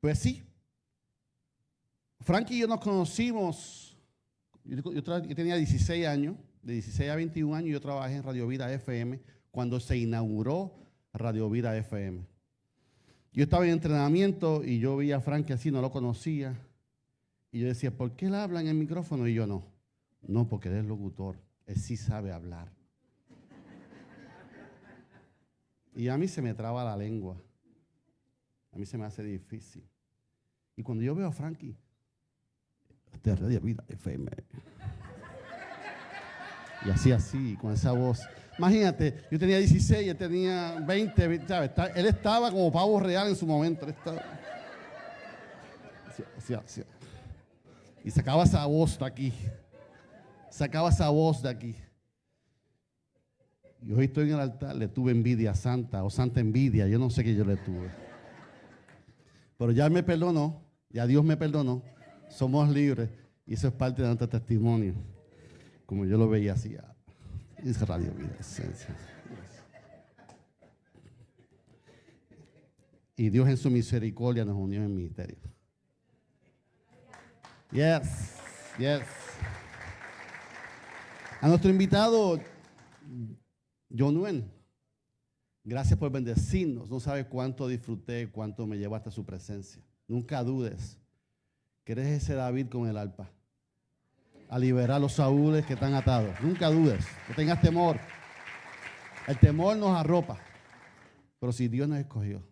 Pues sí, Frankie y yo nos conocimos, yo tenía 16 años, de 16 a 21 años yo trabajé en Radio Vida FM cuando se inauguró Radio Vida FM. Yo estaba en entrenamiento y yo vi a Frankie así, no lo conocía, y yo decía, ¿por qué él habla en el micrófono? Y yo no, porque él es locutor, él sí sabe hablar. Y a mí se me traba la lengua, a mí se me hace difícil. Y cuando yo veo a Frankie, de Radio Vida FM, y así, con esa voz. Imagínate, yo tenía 16, él tenía 20, ¿sabes? Él estaba como pavo real en su momento. Él estaba, así. Y sacaba esa voz de aquí. Y hoy estoy en el altar, le tuve envidia santa, o santa envidia, yo no sé qué yo le tuve. Pero ya él me perdonó, ya Dios me perdonó, somos libres, y eso es parte de nuestro testimonio. Como yo lo veía así, es Radio Vida Esencia. Y Dios en su misericordia nos unió en el ministerio. Yes. A nuestro invitado, Jonuel, gracias por bendecirnos. No sabes cuánto disfruté, cuánto me llevó hasta su presencia. Nunca dudes que eres ese David con el arpa, a liberar los saúles que están atados. Nunca dudes, no tengas temor. El temor nos arropa, pero si Dios nos escogió.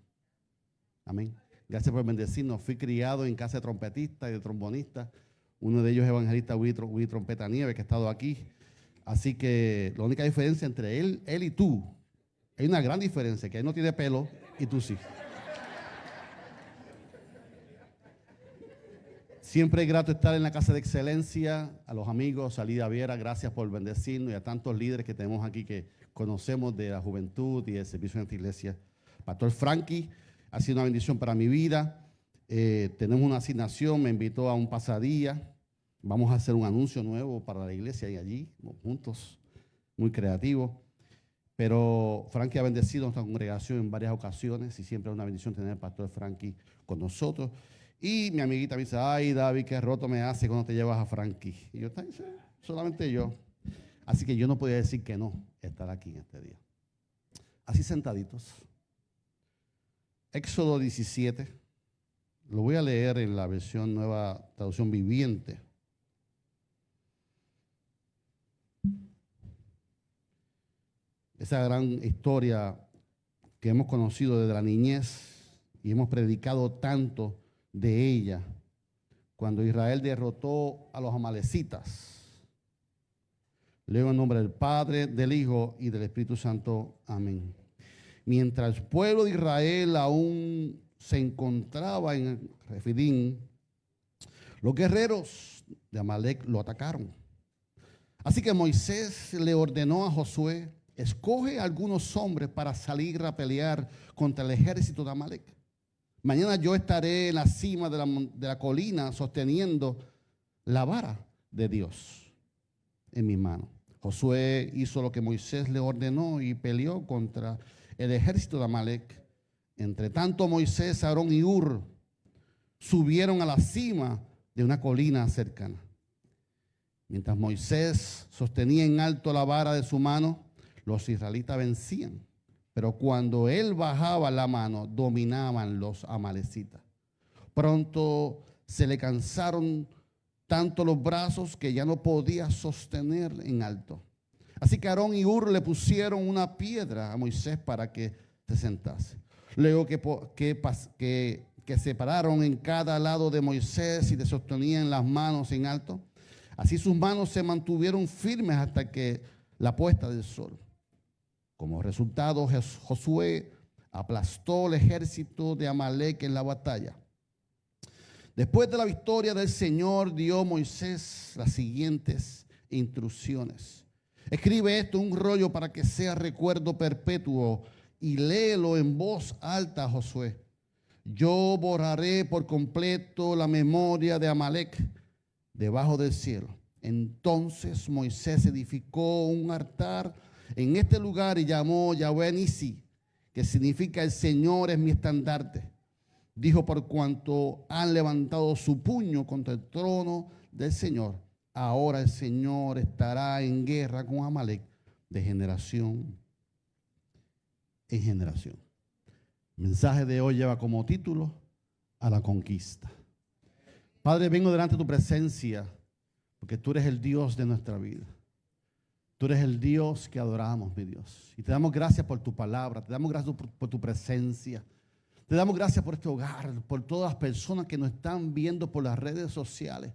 Amén. Gracias por bendecirnos. Fui criado en casa de trompetistas y de trombonistas. Uno de ellos es evangelista Willy Trompeta Nieves, que ha estado aquí. Así que la única diferencia entre él y tú, hay una gran diferencia, que él no tiene pelo y tú sí. Siempre es grato estar en la casa de excelencia. A los amigos, a Lidia Viera, gracias por bendecirnos, y a tantos líderes que tenemos aquí que conocemos de la juventud y del servicio en esta iglesia. Pastor Frankie, ha sido una bendición para mi vida. Tenemos una asignación, me invitó a un pasadía. Vamos a hacer un anuncio nuevo para la iglesia y allí, juntos, muy creativo. Pero Frankie ha bendecido a nuestra congregación en varias ocasiones y siempre es una bendición tener al pastor Frankie con nosotros. Y mi amiguita me dice, ay David, qué roto me hace cuando te llevas a Frankie. Y yo, solamente yo. Así que yo no podía decir que no estar aquí en este día. Así sentaditos. Éxodo 17. Lo voy a leer en la versión Nueva Traducción Viviente. Esa gran historia que hemos conocido desde la niñez y hemos predicado tanto de ella cuando Israel derrotó a los amalecitas. Leo en nombre del Padre, del Hijo y del Espíritu Santo. Amén. Mientras el pueblo de Israel aún se encontraba en Refidim, los guerreros de Amalec lo atacaron. Así que Moisés le ordenó a Josué, escoge a algunos hombres para salir a pelear contra el ejército de Amalec. Mañana yo estaré en la cima de la colina sosteniendo la vara de Dios en mi mano. Josué hizo lo que Moisés le ordenó y peleó contra el ejército de Amalec. Entre tanto, Moisés, Aarón y Hur subieron a la cima de una colina cercana. Mientras Moisés sostenía en alto la vara de su mano, los israelitas vencían. Pero cuando él bajaba la mano, dominaban los amalecitas. Pronto se le cansaron tanto los brazos que ya no podía sostener en alto. Así que Aarón y Hur le pusieron una piedra a Moisés para que se sentase. Luego que se pararon en cada lado de Moisés y le sostenían las manos en alto. Así sus manos se mantuvieron firmes hasta que la puesta del sol. Como resultado, Josué aplastó el ejército de Amalec en la batalla. Después de la victoria del Señor, dio a Moisés las siguientes instrucciones. Escribe esto en un rollo para que sea recuerdo perpetuo y léelo en voz alta, Josué. Yo borraré por completo la memoria de Amalec debajo del cielo. Entonces Moisés edificó un altar en este lugar y llamó Yahweh Nisi, que significa el Señor es mi estandarte. Dijo: por cuanto han levantado su puño contra el trono del Señor, ahora el Señor estará en guerra con Amalek de generación en generación. El mensaje de hoy lleva como título: a la conquista. Padre, vengo delante de tu presencia porque tú eres el Dios de nuestra vida. Tú eres el Dios que adoramos, mi Dios. Y te damos gracias por tu palabra, te damos gracias por tu presencia. Te damos gracias por este hogar, por todas las personas que nos están viendo por las redes sociales.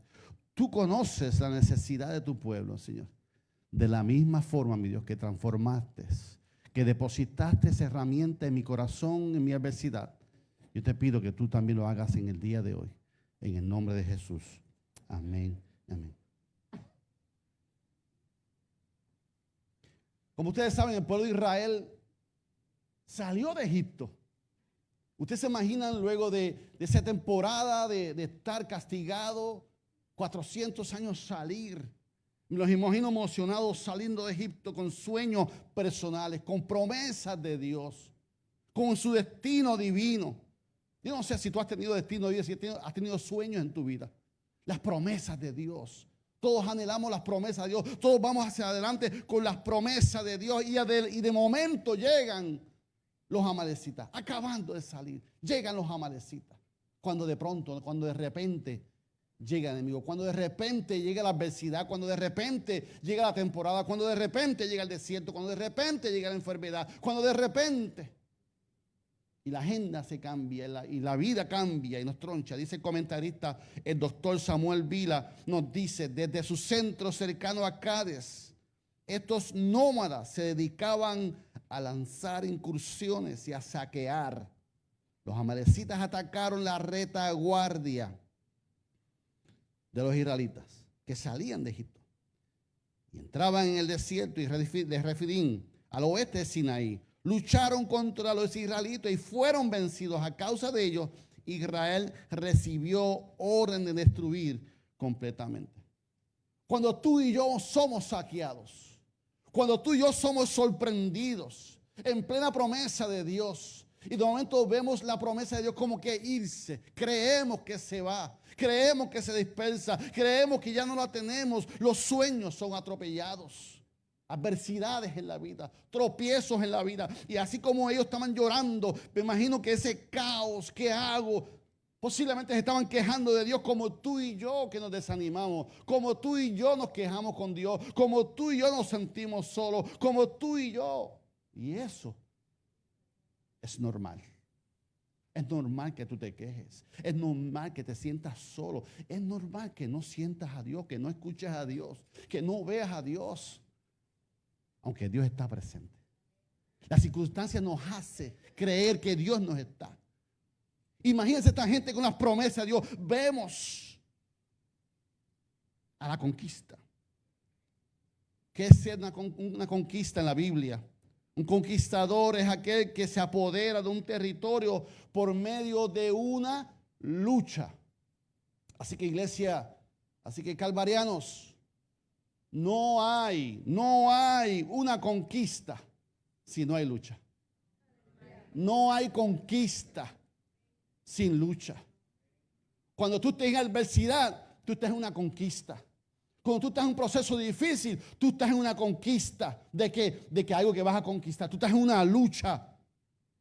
Tú conoces la necesidad de tu pueblo, Señor. De la misma forma, mi Dios, que transformaste, que depositaste esa herramienta en mi corazón, en mi adversidad. Yo te pido que tú también lo hagas en el día de hoy. En el nombre de Jesús. Amén. Amén. Como ustedes saben, el pueblo de Israel salió de Egipto. Ustedes se imaginan luego de esa temporada de estar castigado, 400 años salir. Me los imagino emocionados saliendo de Egipto con sueños personales, con promesas de Dios, con su destino divino. Yo no sé si tú has tenido destino divino, si has tenido sueños en tu vida. Las promesas de Dios. Todos anhelamos las promesas de Dios. Todos vamos hacia adelante con las promesas de Dios. Y de momento llegan los amalecitas, acabando de salir. Llegan los amalecitas. Cuando de repente llega el enemigo. Cuando de repente llega la adversidad. Cuando de repente llega la temporada. Cuando de repente llega el desierto. Cuando de repente llega la enfermedad. Cuando de repente... Y la agenda se cambia y la vida cambia y nos troncha. Dice el comentarista, el doctor Samuel Vila, nos dice: desde su centro cercano a Cádiz, estos nómadas se dedicaban a lanzar incursiones y a saquear. Los amalecitas atacaron la retaguardia de los israelitas que salían de Egipto y entraban en el desierto de Refidín, al oeste de Sinaí. Lucharon contra los israelitas y fueron vencidos. A causa de ellos, Israel recibió orden de destruir completamente. Cuando tú y yo somos saqueados, cuando tú y yo somos sorprendidos en plena promesa de Dios, y de momento vemos la promesa de Dios como que irse, creemos que se va, creemos que se dispersa, creemos que ya no la tenemos, los sueños son atropellados. Adversidades en la vida, tropiezos en la vida. Y así como ellos estaban llorando, me imagino que ese caos, ¿qué hago? Posiblemente se estaban quejando de Dios como tú y yo, que nos desanimamos, como tú y yo nos quejamos con Dios, como tú y yo nos sentimos solos, como tú y yo. Y eso es normal. Es normal que tú te quejes. Es normal que te sientas solo. Es normal que no sientas a Dios, que no escuches a Dios, que no veas a Dios. Aunque Dios está presente. La circunstancia nos hace creer que Dios nos está. Imagínense esta gente con las promesas de Dios. Vemos a la conquista. ¿Qué es ser una conquista en la Biblia? Un conquistador es aquel que se apodera de un territorio por medio de una lucha. Así que iglesia, así que calvarianos, no hay una conquista si no hay lucha. No hay conquista sin lucha. Cuando tú estás en adversidad, tú estás en una conquista. Cuando tú estás en un proceso difícil, tú estás en una conquista de que algo que vas a conquistar. Tú estás en una lucha.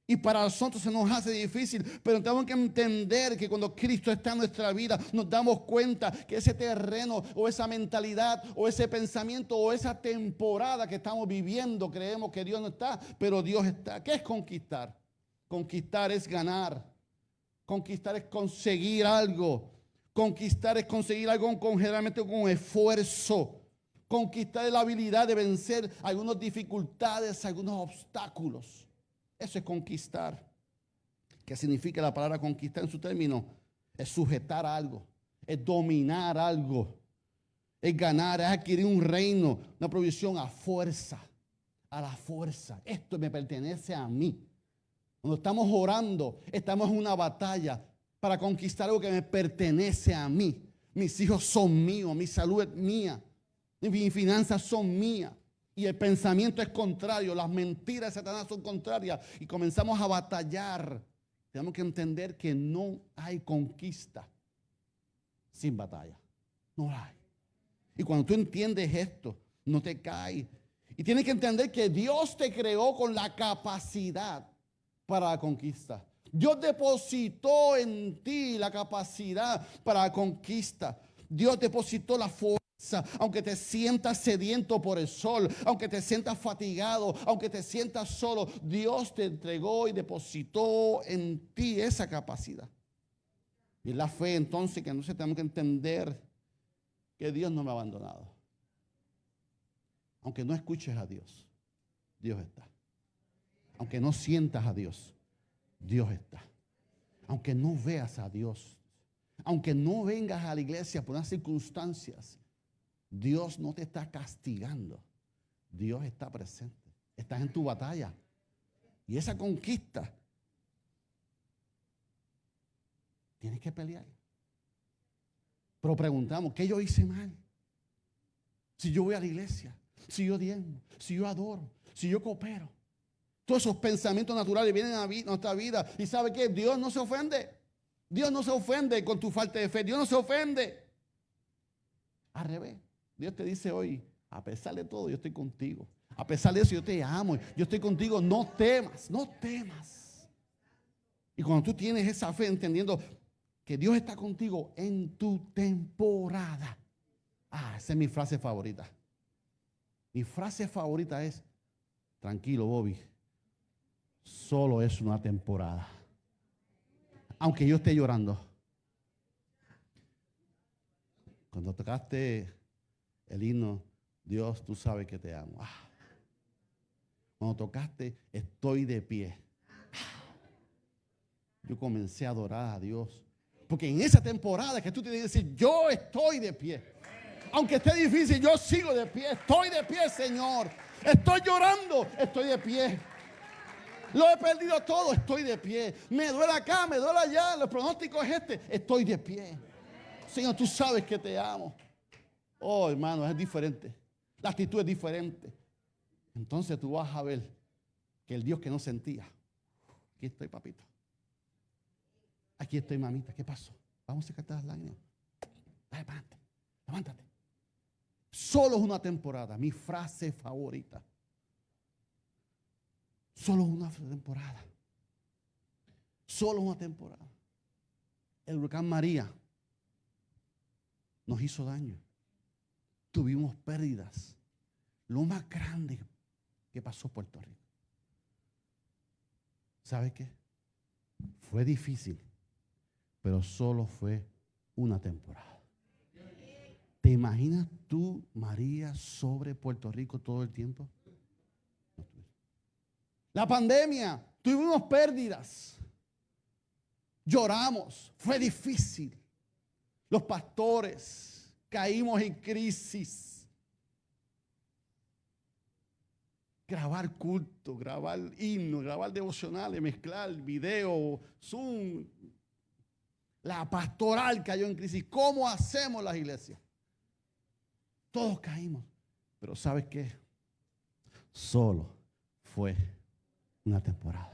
Y para nosotros se nos hace difícil, pero tenemos que entender que cuando Cristo está en nuestra vida, nos damos cuenta que ese terreno o esa mentalidad o ese pensamiento o esa temporada que estamos viviendo, creemos que Dios no está, pero Dios está. ¿Qué es conquistar? Conquistar es ganar. Conquistar es conseguir algo. Conquistar es conseguir algo generalmente con esfuerzo. Conquistar es la habilidad de vencer algunas dificultades, algunos obstáculos. Eso es conquistar. ¿Qué significa la palabra conquistar en su término? Es sujetar algo, es dominar algo, es ganar, es adquirir un reino, una provisión a fuerza, a la fuerza. Esto me pertenece a mí. Cuando estamos orando, estamos en una batalla para conquistar algo que me pertenece a mí. Mis hijos son míos, mi salud es mía, mis finanzas son mías. Y el pensamiento es contrario, las mentiras de Satanás son contrarias y comenzamos a batallar. Tenemos que entender que no hay conquista sin batalla. No la hay. Y cuando tú entiendes esto, no te caes. Y tienes que entender que Dios te creó con la capacidad para la conquista. Dios depositó en ti la capacidad para la conquista. Dios depositó la fuerza. Aunque te sientas sediento por el sol, aunque te sientas fatigado, aunque te sientas solo, Dios te entregó y depositó en ti esa capacidad. Y la fe entonces que nosotros tenemos que entender que Dios no me ha abandonado. Aunque no escuches a Dios, Dios está. Aunque no sientas a Dios, Dios está. Aunque no veas a Dios, aunque no vengas a la iglesia por unas circunstancias, Dios no te está castigando. Dios está presente. Estás en tu batalla. Y esa conquista tienes que pelear. Pero preguntamos, ¿qué yo hice mal? Si yo voy a la iglesia, si yo diezmo, si yo adoro, si yo coopero. Todos esos pensamientos naturales vienen a nuestra vida. ¿Y sabe qué? Dios no se ofende. Dios no se ofende con tu falta de fe. Dios no se ofende. Al revés. Dios te dice hoy, a pesar de todo, yo estoy contigo. A pesar de eso, yo te amo. Yo estoy contigo. No temas, no temas. Y cuando tú tienes esa fe, entendiendo que Dios está contigo en tu temporada. Esa es mi frase favorita. Mi frase favorita es, tranquilo, Bobby, solo es una temporada. Aunque yo esté llorando. Cuando tocaste el himno, Dios, tú sabes que te amo. Cuando tocaste, estoy de pie. Yo comencé a adorar a Dios. Porque en esa temporada que tú tienes que decir, yo estoy de pie. Aunque esté difícil, yo sigo de pie. Estoy de pie, Señor. Estoy llorando, estoy de pie. Lo he perdido todo, estoy de pie. Me duele acá, me duele allá. El pronóstico es este, estoy de pie. Señor, tú sabes que te amo. Oh, hermano, es diferente. La actitud es diferente. Entonces tú vas a ver que el Dios que no sentía. Aquí estoy, papito. Aquí estoy, mamita. ¿Qué pasó? Vamos a secarte las lágrimas. Dale para adelante. Levántate. Solo es una temporada. Mi frase favorita. Solo una temporada. Solo una temporada. El huracán María nos hizo daño. Tuvimos pérdidas. Lo más grande que pasó Puerto Rico. ¿Sabe qué? Fue difícil, pero solo fue una temporada. ¿Te imaginas tú, María, sobre Puerto Rico todo el tiempo? La pandemia, tuvimos pérdidas. Lloramos, fue difícil. Los pastores caímos en crisis. Grabar culto, grabar himnos, grabar devocionales, mezclar video, Zoom. La pastoral cayó en crisis. ¿Cómo hacemos las iglesias? Todos caímos. Pero ¿sabes qué? Solo fue una temporada.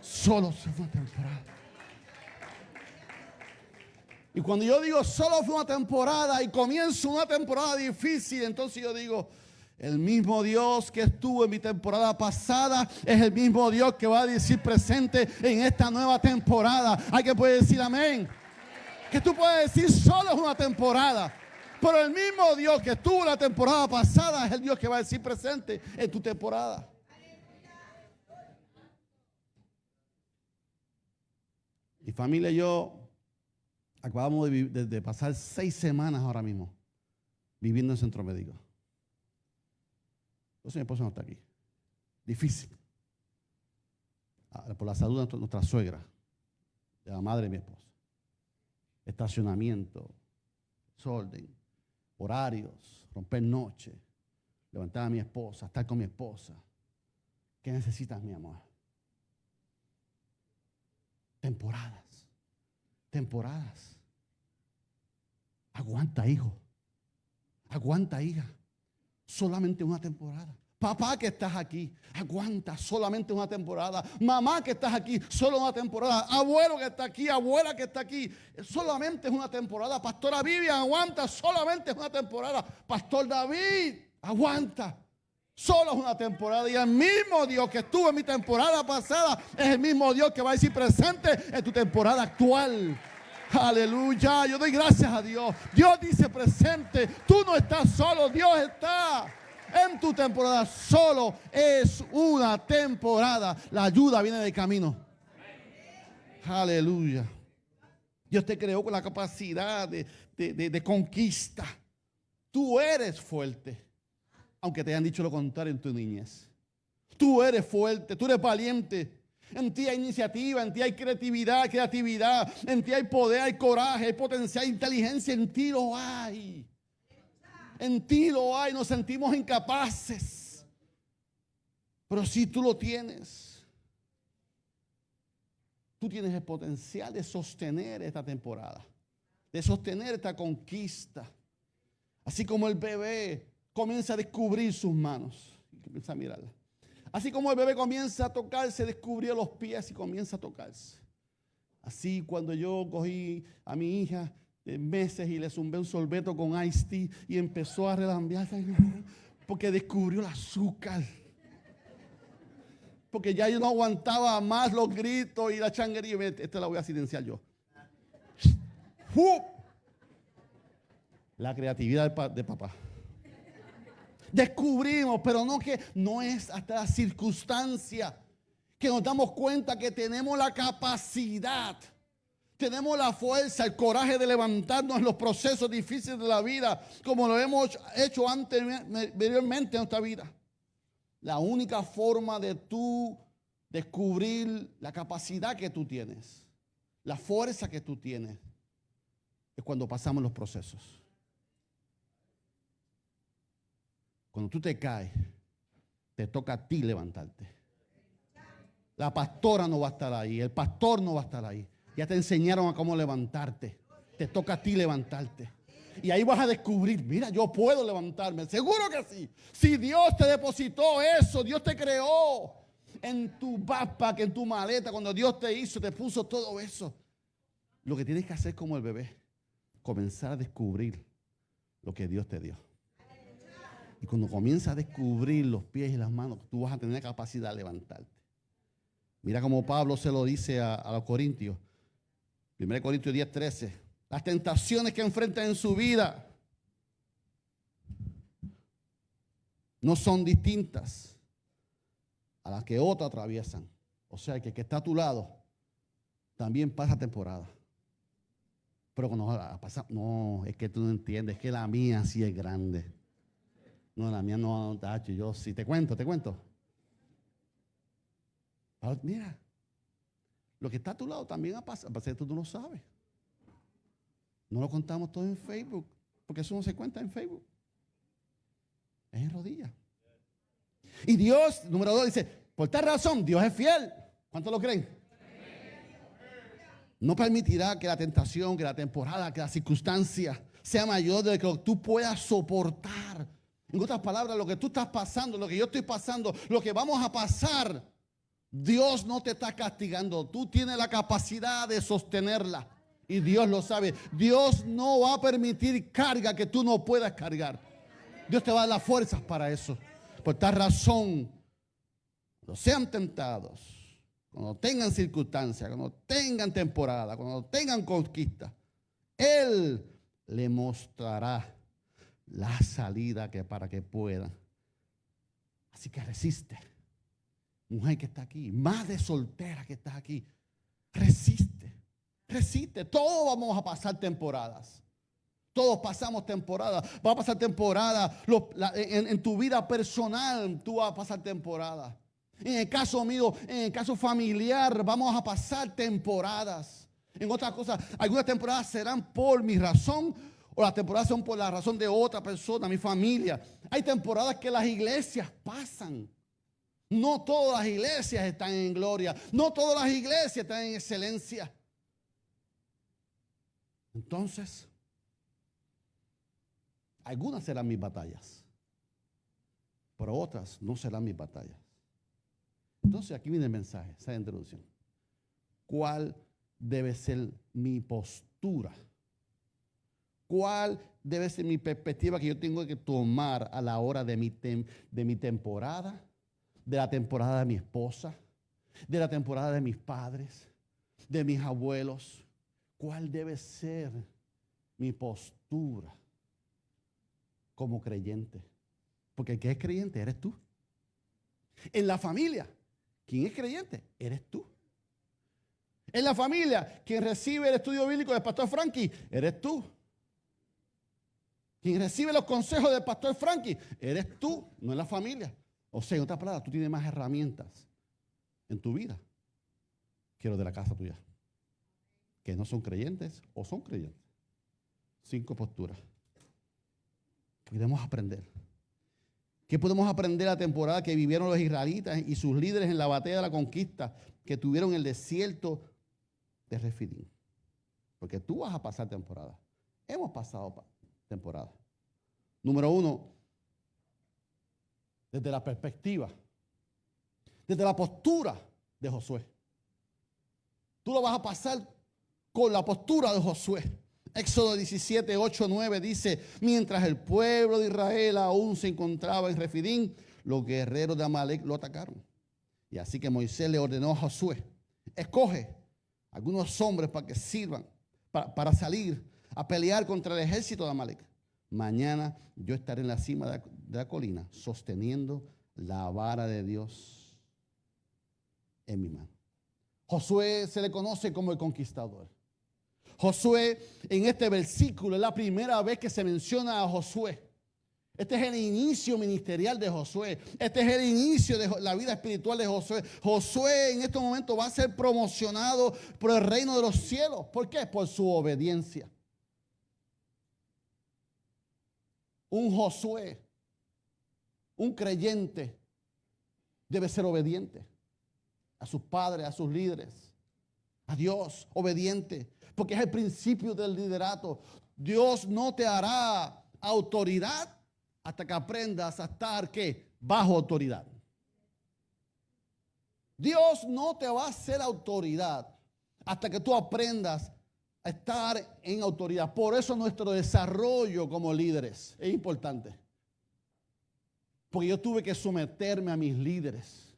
Solo fue una temporada. Y cuando yo digo solo fue una temporada y comienzo una temporada difícil, entonces yo digo, el mismo Dios que estuvo en mi temporada pasada es el mismo Dios que va a decir presente en esta nueva temporada. Alguien puede decir amén. Que tú puedes decir solo es una temporada. Pero el mismo Dios que estuvo la temporada pasada es el Dios que va a decir presente en tu temporada. Mi familia y yo acabamos de pasar 6 semanas ahora mismo viviendo en centro médico. Entonces mi esposa no está aquí. Difícil. Por la salud de nuestra suegra, de la madre de mi esposa. Estacionamiento, desorden, horarios, romper noche, levantar a mi esposa, estar con mi esposa. ¿Qué necesitas, mi amor? Temporadas. Temporadas. Aguanta, hijo. Aguanta, hija. Solamente una temporada. Papá que estás aquí, aguanta, solamente una temporada. Mamá que estás aquí, solo una temporada. Abuelo que está aquí, abuela que está aquí, solamente es una temporada. Pastora Vivian, aguanta, solamente es una temporada. Pastor David, aguanta, solo es una temporada. Y el mismo Dios que estuvo en mi temporada pasada es el mismo Dios que va a decir presente en tu temporada actual. Aleluya, yo doy gracias a Dios. Dios dice presente, tú no estás solo, Dios está en tu temporada. Solo es una temporada. La ayuda viene de camino. Aleluya. Dios te creó con la capacidad de conquista. Tú eres fuerte, aunque te hayan dicho lo contrario en tu niñez. Tú eres fuerte, tú eres valiente. En ti hay iniciativa, en ti hay creatividad, en ti hay poder, hay coraje, hay potencial, inteligencia, en ti lo hay. En ti lo hay, nos sentimos incapaces. Pero si tú lo tienes, tú tienes el potencial de sostener esta temporada, de sostener esta conquista. Así como el bebé comienza a descubrir sus manos, comienza a mirarla. Así como el bebé comienza a tocarse, descubrió los pies y comienza a tocarse. Así cuando yo cogí a mi hija de meses y le zumbé un sorbeto con iced tea y empezó a redambearse porque descubrió el azúcar. Porque ya yo no aguantaba más los gritos y la changuería. Esta la voy a silenciar yo. La creatividad de papá. Descubrimos, pero no es hasta la circunstancia que nos damos cuenta que tenemos la capacidad, tenemos la fuerza, el coraje de levantarnos en los procesos difíciles de la vida, como lo hemos hecho anteriormente en nuestra vida. La única forma de tú descubrir la capacidad que tú tienes, la fuerza que tú tienes, es cuando pasamos los procesos. Cuando tú te caes, te toca a ti levantarte. La pastora no va a estar ahí, el pastor no va a estar ahí. Ya te enseñaron a cómo levantarte. Te toca a ti levantarte. Y ahí vas a descubrir, mira, yo puedo levantarme. Seguro que sí. Si Dios te depositó eso, Dios te creó en tu backpack, en tu maleta, cuando Dios te hizo, te puso todo eso. Lo que tienes que hacer como el bebé, comenzar a descubrir lo que Dios te dio. Y cuando comienzas a descubrir los pies y las manos, tú vas a tener capacidad de levantarte. Mira cómo Pablo se lo dice a los Corintios. 1 Corintios 10:13. Las tentaciones que enfrentan en su vida no son distintas a las que otros atraviesan. O sea, que el que está a tu lado también pasa temporada. Pero cuando pasa, no, es que tú no entiendes, es que la mía sí es grande. No, la mía no, tacho, yo sí. Te cuento. Pero mira, lo que está a tu lado también ha pasado, pasa que tú no lo sabes. No lo contamos todo en Facebook, porque eso no se cuenta en Facebook. Es en rodillas. Y Dios, número 2, dice, por tal razón, Dios es fiel. ¿Cuántos lo creen? No permitirá que la tentación, que la temporada, que la circunstancia sea mayor de lo que tú puedas soportar. En otras palabras, lo que tú estás pasando, lo que yo estoy pasando, lo que vamos a pasar, Dios no te está castigando. Tú tienes la capacidad de sostenerla. Y Dios lo sabe. Dios no va a permitir carga que tú no puedas cargar. Dios te va a dar las fuerzas para eso. Por tal razón, cuando sean tentados, cuando tengan circunstancias, cuando tengan temporada, cuando tengan conquista, Él le mostrará la salida para que puedan. Así que resiste. Mujer que está aquí, madre soltera que está aquí, resiste. Todos vamos a pasar temporadas. Todos pasamos temporadas. Va a pasar temporada en tu vida personal. Tú vas a pasar temporada. En el caso mío, en el caso familiar, vamos a pasar temporadas. En otras cosas, algunas temporadas serán por mi razón, o las temporadas son por la razón de otra persona, mi familia. Hay temporadas que las iglesias pasan. No todas las iglesias están en gloria. No todas las iglesias están en excelencia. Entonces, algunas serán mis batallas. pero otras no serán mis batallas. Entonces aquí viene el mensaje, esa introducción. ¿Cuál debe ser mi postura? ¿Cuál debe ser mi perspectiva que yo tengo que tomar a la hora de mi temporada, de la temporada de mi esposa, de la temporada de mis padres, de mis abuelos? ¿Cuál debe ser mi postura como creyente? Porque el que es creyente eres tú. En la familia, ¿quién es creyente? Eres tú. En la familia, quien recibe el estudio bíblico del pastor Frankie, eres tú. Quien recibe los consejos del pastor Frankie, eres tú, no es la familia. O sea, en otras palabras, tú tienes más herramientas en tu vida que los de la casa tuya, que no son creyentes o son creyentes. 5 posturas. Podemos aprender. ¿Qué podemos aprender de la temporada que vivieron los israelitas y sus líderes en la batalla de la conquista que tuvieron en el desierto de Refidim? Porque tú vas a pasar temporada. Hemos pasado temporada. Número 1, desde la perspectiva, desde la postura de Josué. Tú lo vas a pasar con la postura de Josué. Éxodo 17, 8, 9 dice: mientras el pueblo de Israel aún se encontraba en Refidim, los guerreros de Amalek lo atacaron. Y así que Moisés le ordenó a Josué: escoge algunos hombres para que sirvan, para salir a pelear contra el ejército de Amalek. Mañana yo estaré en la cima de la colina sosteniendo la vara de Dios en mi mano. Josué se le conoce como el conquistador. Josué, en este versículo, es la primera vez que se menciona a Josué. Este es el inicio ministerial de Josué. Este es el inicio de la vida espiritual de Josué. Josué en este momento va a ser promocionado por el reino de los cielos. ¿Por qué? Por su obediencia. Un Josué, un creyente, debe ser obediente a sus padres, a sus líderes, a Dios, obediente. Porque es el principio del liderato. Dios no te hará autoridad hasta que aprendas a estar, ¿qué? Bajo autoridad. Dios no te va a hacer autoridad hasta que tú aprendas a estar en autoridad. Por eso nuestro desarrollo como líderes es importante. Porque yo tuve que someterme a mis líderes.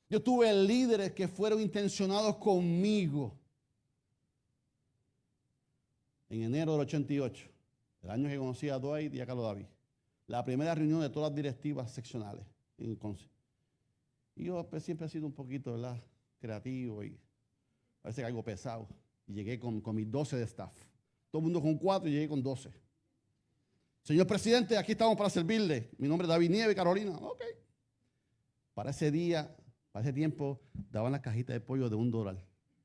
Yo tuve líderes que fueron intencionados conmigo. En enero del 88, el año que conocí a Dwight y a Carlos David, la primera reunión de todas las directivas seccionales en el Conce. Y yo siempre he sido un poquito, ¿verdad?, creativo y parece que algo pesado. Y llegué con mis 12 de staff. Todo el mundo con 4 y llegué con 12. Señor presidente, aquí estamos para servirle. Mi nombre es David Nieves, Carolina. Ok. Para ese día, para ese tiempo, daban las cajitas de pollo de $1.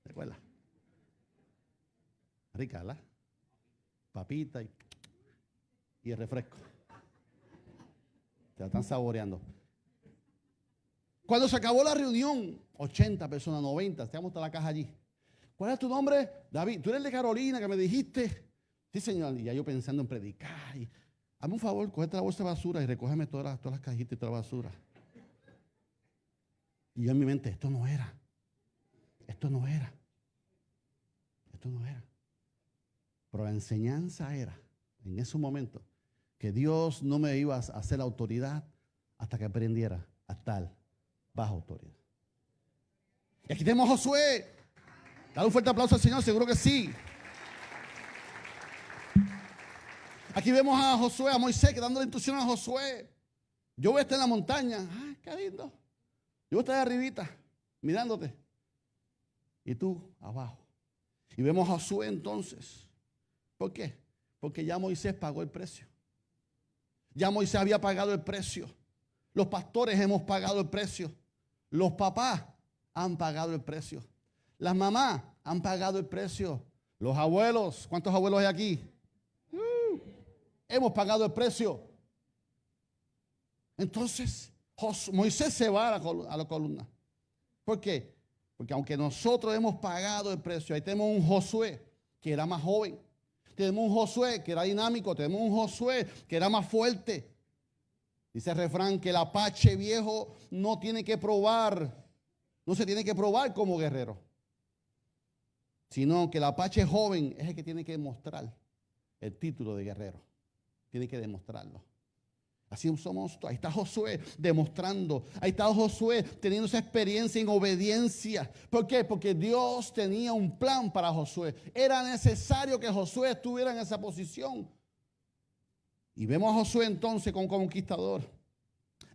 ¿Te acuerdas? Rica, ¿verdad? Papita y el refresco. Se la están saboreando. Cuando se acabó la reunión, 80 personas, 90, teníamos toda la caja allí. ¿Cuál es tu nombre? David. ¿Tú eres de Carolina que me dijiste? Sí, señor. Y ya yo pensando en predicar. Y, hazme un favor, cógete la bolsa de basura y recógeme todas las cajitas y toda la basura. Y yo en mi mente, esto no era. Pero la enseñanza era, en ese momento, que Dios no me iba a hacer autoridad hasta que aprendiera a estar bajo autoridad. Y aquí tenemos a Josué. Dale un fuerte aplauso al Señor, seguro que sí. Aquí vemos a Josué, a Moisés, que dando la instrucción a Josué. Yo voy a estar en la montaña. ¡Ay, qué lindo! Yo voy a estar ahí arribita, mirándote. Y tú, abajo. Y vemos a Josué entonces. ¿Por qué? Porque ya Moisés pagó el precio. Ya Moisés había pagado el precio. Los pastores hemos pagado el precio. Los papás han pagado el precio. Las mamás han pagado el precio. Los abuelos, ¿cuántos abuelos hay aquí? Hemos pagado el precio. Entonces, Moisés se va a la columna. ¿Por qué? Porque aunque nosotros hemos pagado el precio, ahí tenemos un Josué que era más joven. Tenemos un Josué que era dinámico. Tenemos un Josué que era más fuerte. Dice el refrán que el apache viejo no tiene que probar, no se tiene que probar como guerrero, sino que el apache joven es el que tiene que demostrar el título de guerrero. Tiene que demostrarlo. Así somos. Ahí está Josué demostrando. Ahí está Josué teniendo esa experiencia en obediencia. ¿Por qué? Porque Dios tenía un plan para Josué. Era necesario que Josué estuviera en esa posición. Y vemos a Josué entonces como conquistador,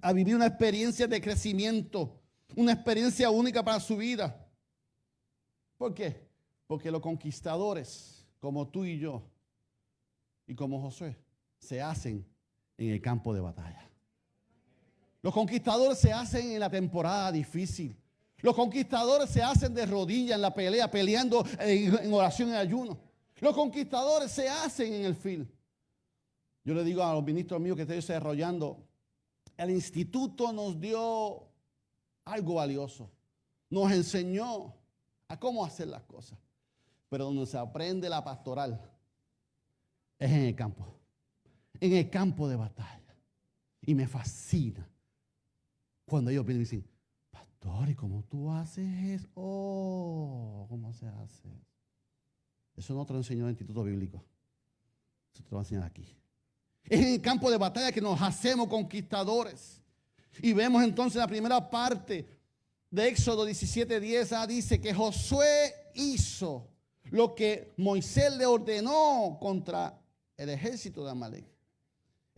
a vivir una experiencia de crecimiento, una experiencia única para su vida. ¿Por qué? Porque los conquistadores, como tú y yo, y como Josué, se hacen en el campo de batalla. Los conquistadores se hacen en la temporada difícil. Los conquistadores se hacen de rodillas en la pelea, peleando en oración y ayuno. Los conquistadores se hacen en el field. Yo le digo a los ministros míos que estoy desarrollando, el instituto nos dio algo valioso. Nos enseñó a cómo hacer las cosas. Pero donde se aprende la pastoral es en el campo. En el campo de batalla. Y me fascina cuando ellos vienen y dicen, pastor, ¿y cómo tú haces eso? Oh, ¿cómo se hace? Eso no te lo enseñó en el Instituto Bíblico. Eso te lo voy a enseñar aquí. Es en el campo de batalla que nos hacemos conquistadores. Y vemos entonces la primera parte de Éxodo 17:10. Dice que Josué hizo lo que Moisés le ordenó contra el ejército de Amalek.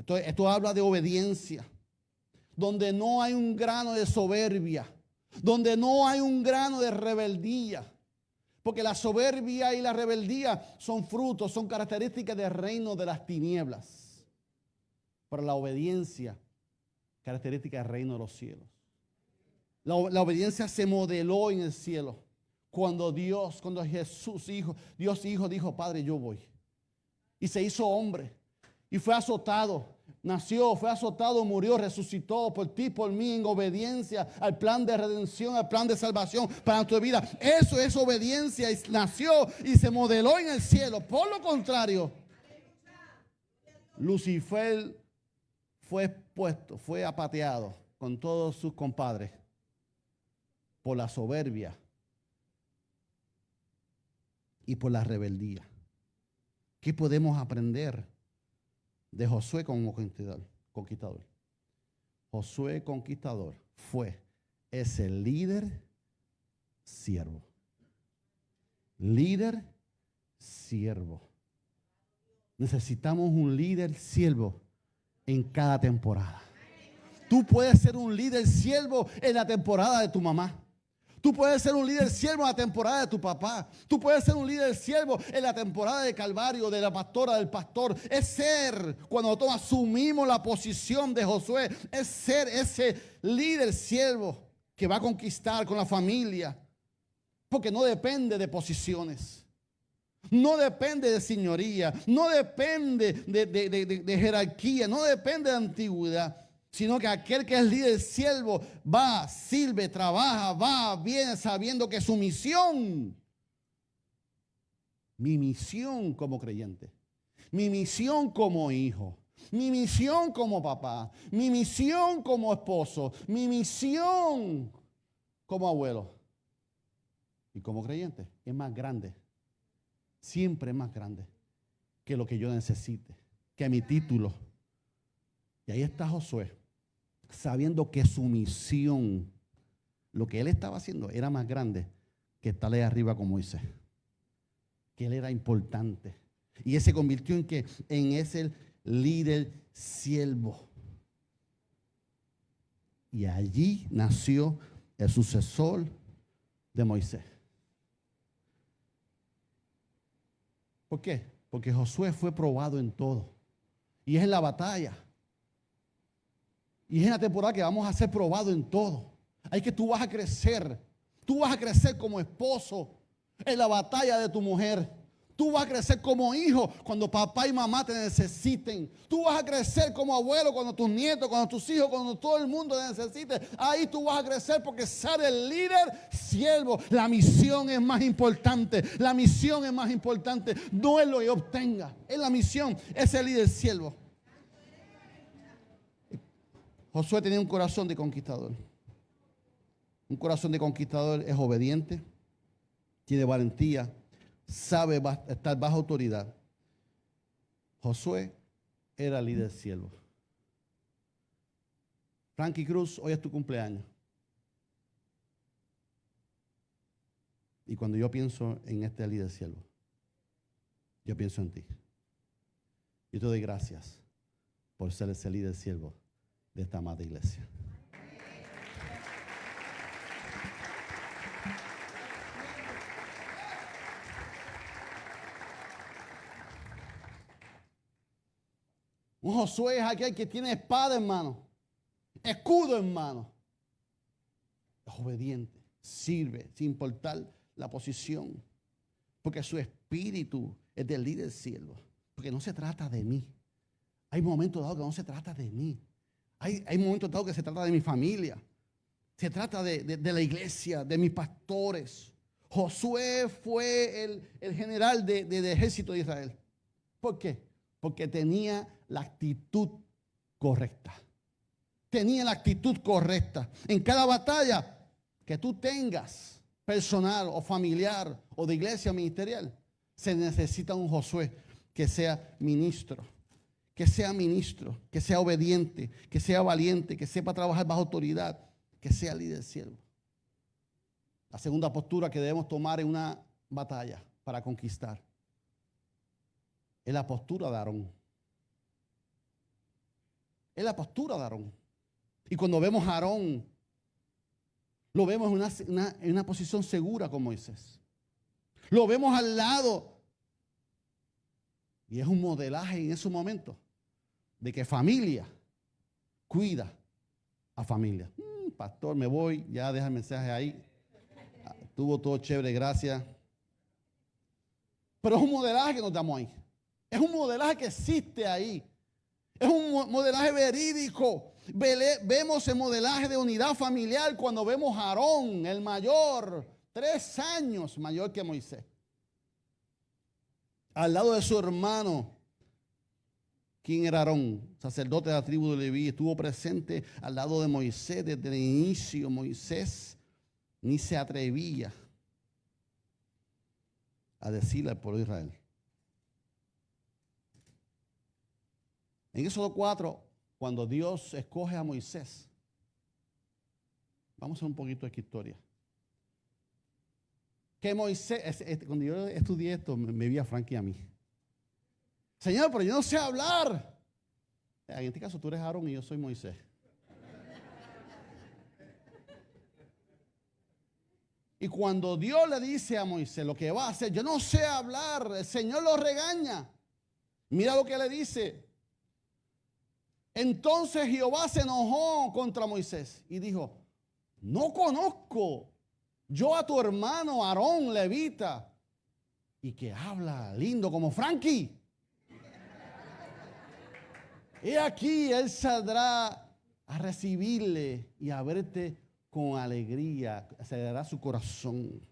Esto habla de obediencia, donde no hay un grano de soberbia, donde no hay un grano de rebeldía, porque la soberbia y la rebeldía son frutos, son características del reino de las tinieblas, pero la obediencia, característica del reino de los cielos. La obediencia se modeló en el cielo, cuando Jesús Dios Hijo dijo, Padre, yo voy, y se hizo hombre. Y fue azotado, nació, fue azotado, murió, resucitó por ti, por mí, en obediencia al plan de redención, al plan de salvación para tu vida. Eso es obediencia, y nació y se modeló en el cielo. Por lo contrario, Lucifer fue expuesto, fue apateado con todos sus compadres por la soberbia y por la rebeldía. ¿Qué podemos aprender de Josué como conquistador? Josué conquistador fue ese líder siervo. Líder siervo. Necesitamos un líder siervo en cada temporada. Tú puedes ser un líder siervo en la temporada de tu mamá. Tú puedes ser un líder siervo en la temporada de tu papá. Tú puedes ser un líder siervo en la temporada de Calvario, de la pastora, del pastor. Es ser, cuando nosotros asumimos la posición de Josué, es ser ese líder siervo que va a conquistar con la familia. Porque no depende de posiciones. No depende de señoría. No depende de jerarquía. No depende de antigüedad. Sino que aquel que es líder siervo va, sirve, trabaja, va, viene sabiendo que su misión, mi misión como creyente, mi misión como hijo, mi misión como papá, mi misión como esposo, mi misión como abuelo y como creyente es más grande, siempre es más grande que lo que yo necesite, que mi título. Y ahí está Josué, sabiendo que su misión, lo que él estaba haciendo, era más grande que estar ahí arriba con Moisés. Que él era importante. Y él se convirtió en que en ese líder siervo. Y allí nació el sucesor de Moisés. ¿Por qué? Porque Josué fue probado en todo. Y es en la batalla. Y es en la temporada que vamos a ser probados en todo. Hay que tú vas a crecer. Tú vas a crecer como esposo en la batalla de tu mujer. Tú vas a crecer como hijo cuando papá y mamá te necesiten. Tú vas a crecer como abuelo cuando tus nietos, cuando tus hijos, cuando todo el mundo te necesite. Ahí tú vas a crecer porque sale el líder siervo. La misión es más importante. La misión es más importante. No es lo que obtenga. Es la misión. Es el líder siervo. Josué tenía un corazón de conquistador. Un corazón de conquistador es obediente, tiene valentía, sabe estar bajo autoridad. Josué era líder siervo. Frankie Cruz, hoy es tu cumpleaños. Y cuando yo pienso en este líder siervo, yo pienso en ti. Yo te doy gracias por ser ese líder siervo de esta amada iglesia. Un Josué es aquel que tiene espada en mano, escudo en mano. Es obediente, sirve sin importar la posición, porque su espíritu es del líder siervo, porque no se trata de mí. Hay momentos dados que no se trata de mí. Hay momentos dados que se trata de mi familia. Se trata de la iglesia, de mis pastores. Josué fue el general del ejército de Israel. ¿Por qué? Porque tenía la actitud correcta. Tenía la actitud correcta. En cada batalla que tú tengas, personal o familiar o de iglesia ministerial, se necesita un Josué que sea ministro. Que sea ministro, que sea obediente, que sea valiente, que sepa trabajar bajo autoridad, que sea líder siervo. La segunda postura que debemos tomar en una batalla para conquistar es la postura de Aarón. Es la postura de Aarón. Y cuando vemos a Aarón, lo vemos en una posición segura con Moisés. Lo vemos al lado. Y es un modelaje en ese momento de que familia cuida a familia. Pastor, me voy, ya deja el mensaje ahí. Estuvo todo chévere, gracias. Pero es un modelaje que nos damos ahí. Es un modelaje que existe ahí. Es un modelaje verídico. Vemos el modelaje de unidad familiar cuando vemos a Aarón, el mayor, 3 años mayor que Moisés. Al lado de su hermano. ¿Quién era Aarón? Sacerdote de la tribu de Leví. Estuvo presente al lado de Moisés desde el inicio. Moisés ni se atrevía a decirle al pueblo de Israel. En Éxodo 4, cuando Dios escoge a Moisés, vamos a hacer un poquito de esta historia. Que Moisés, cuando yo estudié esto, me vi a Frankie y a mí. Señor, pero yo no sé hablar. En este caso tú eres Aarón y yo soy Moisés. Y cuando Dios le dice a Moisés lo que va a hacer, yo no sé hablar, el Señor lo regaña. Mira lo que le dice. Entonces Jehová se enojó contra Moisés y dijo, no conozco yo a tu hermano Aarón levita y que habla lindo como Frankie. He aquí, él saldrá a recibirle y a verte con alegría. Se le dará su corazón.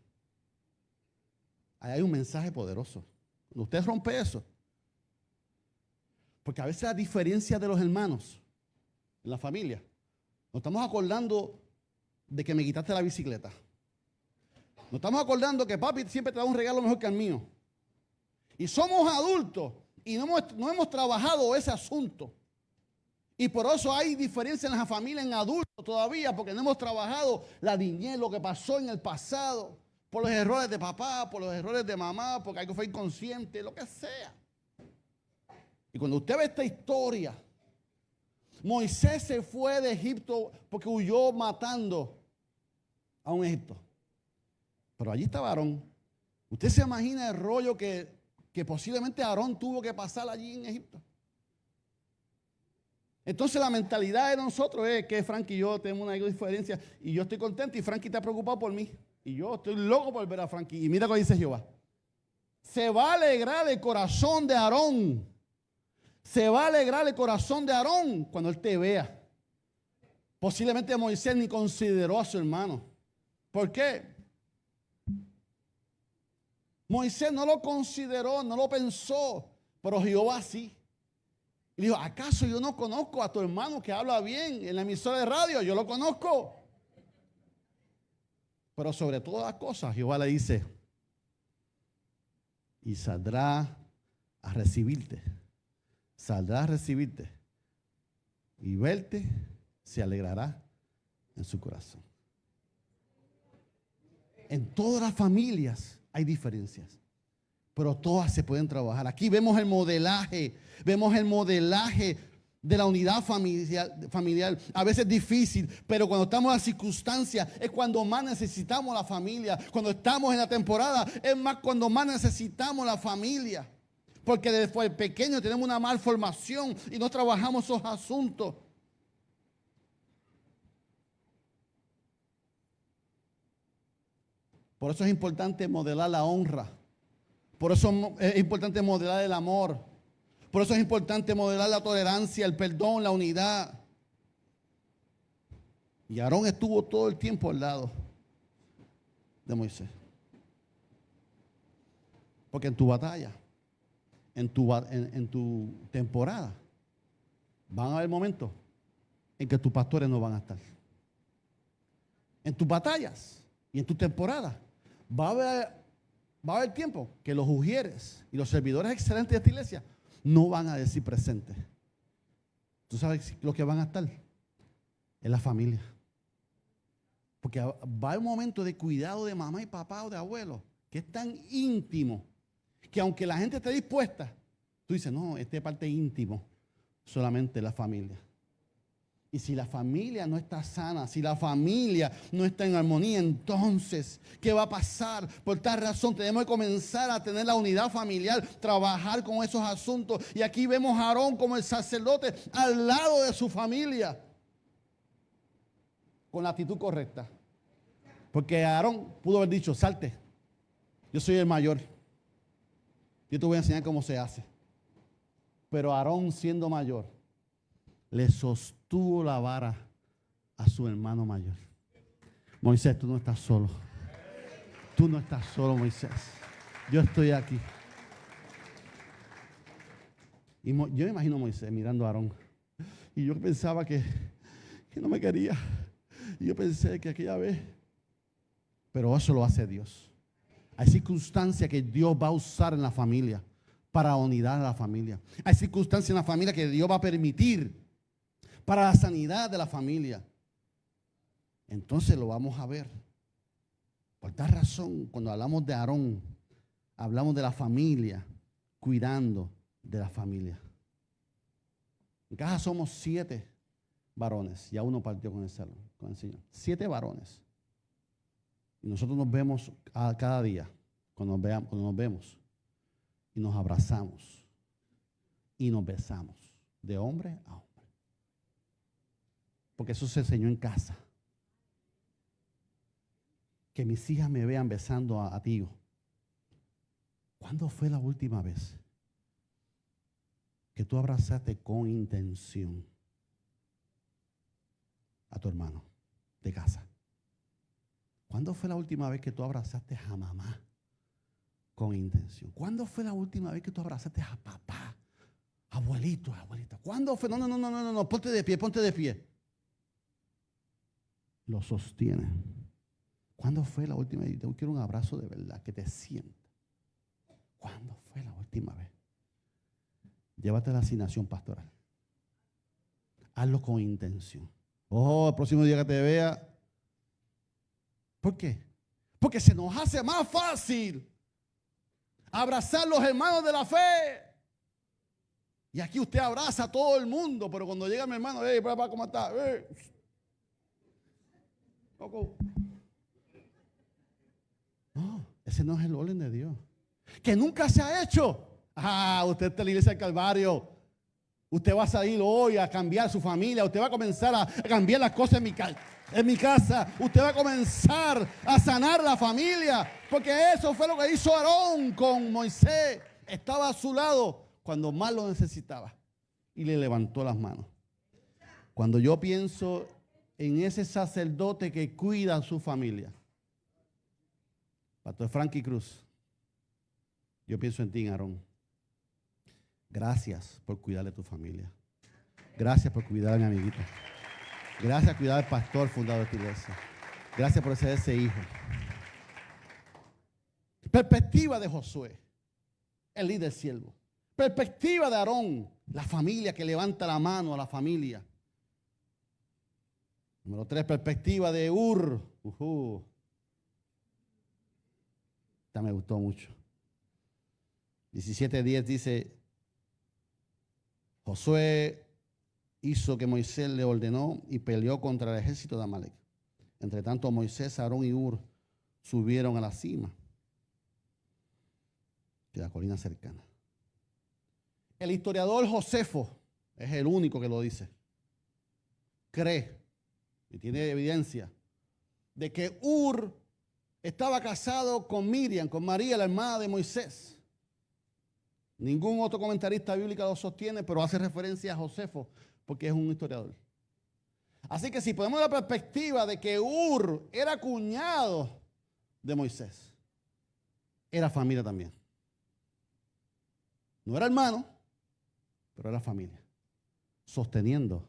Ahí hay un mensaje poderoso. Usted rompe eso. Porque a veces la diferencia de los hermanos en la familia. Nos estamos acordando de que me quitaste la bicicleta. Nos estamos acordando que papi siempre te da un regalo mejor que el mío. Y somos adultos. Y no hemos trabajado ese asunto. Y por eso hay diferencia en la familia en adultos todavía, porque no hemos trabajado la niñez, lo que pasó en el pasado, por los errores de papá, por los errores de mamá, porque algo fue inconsciente, lo que sea. Y cuando usted ve esta historia, Moisés se fue de Egipto porque huyó matando a un Egipto. Pero allí estaba Aarón. Usted se imagina el rollo que posiblemente Aarón tuvo que pasar allí en Egipto. Entonces la mentalidad de nosotros es que Frankie y yo tenemos una diferencia y yo estoy contento y Frankie está preocupado por mí. Y yo estoy loco por ver a Frankie. Y mira lo que dice Jehová. Se va a alegrar el corazón de Aarón. Se va a alegrar el corazón de Aarón cuando él te vea. Posiblemente Moisés ni consideró a su hermano. ¿Por qué? Moisés no lo consideró, no lo pensó, pero Jehová sí. Y le dijo, ¿acaso yo no conozco a tu hermano que habla bien en la emisora de radio? Yo lo conozco. Pero sobre todas las cosas, Jehová le dice, y saldrá a recibirte. Saldrá a recibirte. Y verte se alegrará en su corazón. En todas las familias hay diferencias, pero todas se pueden trabajar. Aquí vemos el modelaje de la unidad familiar. A veces difícil, pero cuando estamos en las circunstancias es cuando más necesitamos la familia. Cuando estamos en la temporada es más cuando más necesitamos la familia. Porque desde pequeño tenemos una malformación y no trabajamos esos asuntos. Por eso es importante modelar la honra. Por eso es importante modelar el amor. Por eso es importante modelar la tolerancia, el perdón, la unidad. Y Aarón estuvo todo el tiempo al lado de Moisés. Porque en tu batalla, en tu temporada, van a haber momentos en que tus pastores no van a estar. En tus batallas y en tu temporada va a haber tiempo que los ujieres y los servidores excelentes de esta iglesia no van a decir presente. ¿Tú sabes lo que van a estar? En la familia. Porque va a haber un momento de cuidado de mamá y papá o de abuelo que es tan íntimo que aunque la gente esté dispuesta, tú dices, no, este es parte íntimo, solamente la familia. Y si la familia no está sana, si la familia no está en armonía, entonces, ¿qué va a pasar? Por tal razón tenemos que comenzar a tener la unidad familiar, trabajar con esos asuntos. Y aquí vemos a Aarón como el sacerdote al lado de su familia, con la actitud correcta. Porque Aarón pudo haber dicho, salte, yo soy el mayor, yo te voy a enseñar cómo se hace. Pero Aarón, siendo mayor, le sostuvo la vara a su hermano mayor. Moisés, tú no estás solo. Tú no estás solo, Moisés. Yo estoy aquí. Y yo me imagino a Moisés mirando a Aarón. Y yo pensaba que no me quería. Y yo pensé que aquella vez. Pero eso lo hace Dios. Hay circunstancias que Dios va a usar en la familia para unidad a la familia. Hay circunstancias en la familia que Dios va a permitir para la sanidad de la familia. Entonces lo vamos a ver. Por tal razón, cuando hablamos de Aarón, hablamos de la familia, cuidando de la familia. En casa somos 7 varones. Ya uno partió con el Señor. 7 varones. Y nosotros nos vemos cada día, cuando nos vemos, y nos abrazamos, y nos besamos, de hombre a hombre. Porque eso se enseñó en casa. Que mis hijas me vean besando a ti. ¿Cuándo fue la última vez que tú abrazaste con intención a tu hermano de casa? ¿Cuándo fue la última vez que tú abrazaste a mamá con intención? ¿Cuándo fue la última vez que tú abrazaste a papá, abuelito, abuelita? ¿Cuándo fue? No, ponte de pie. Lo sostiene. ¿Cuándo fue la última vez? Yo quiero un abrazo de verdad, que te sienta. ¿Cuándo fue la última vez? Llévate la asignación pastoral. Hazlo con intención. El próximo día que te vea. ¿Por qué? Porque se nos hace más fácil abrazar los hermanos de la fe. Y aquí usted abraza a todo el mundo, pero cuando llega mi hermano, hey, papá, ¿cómo está? No, ese no es el orden de Dios. Que nunca se ha hecho. Usted está en la iglesia del Calvario. Usted va a salir hoy a cambiar su familia. Usted va a comenzar a cambiar las cosas en mi casa. Usted va a comenzar a sanar la familia. Porque eso fue lo que hizo Aarón con Moisés. Estaba a su lado cuando más lo necesitaba. Y le levantó las manos. Cuando yo pienso en ese sacerdote que cuida a su familia, Pastor Frankie Cruz, yo pienso en ti, Aarón. Gracias por cuidar de tu familia. Gracias por cuidar a mi amiguita. Gracias por cuidar al pastor fundador de esta iglesia. Gracias por ser ese hijo. Perspectiva de Josué, el líder siervo. Perspectiva de Aarón, la familia que levanta la mano a la familia. Número 3, perspectiva de Ur. Esta me gustó mucho. 17:10 dice, Josué hizo que Moisés le ordenó y peleó contra el ejército de Amalek. Entre tanto, Moisés, Aarón y Ur subieron a la cima de la colina cercana. El historiador Josefo es el único que lo dice. Cree y tiene evidencia de que Ur estaba casado con Miriam, con María, la hermana de Moisés. Ningún otro comentarista bíblico lo sostiene, pero hace referencia a Josefo porque es un historiador. Así que si podemos ver la perspectiva de que Ur era cuñado de Moisés, era familia también. No era hermano, pero era familia, sosteniendo.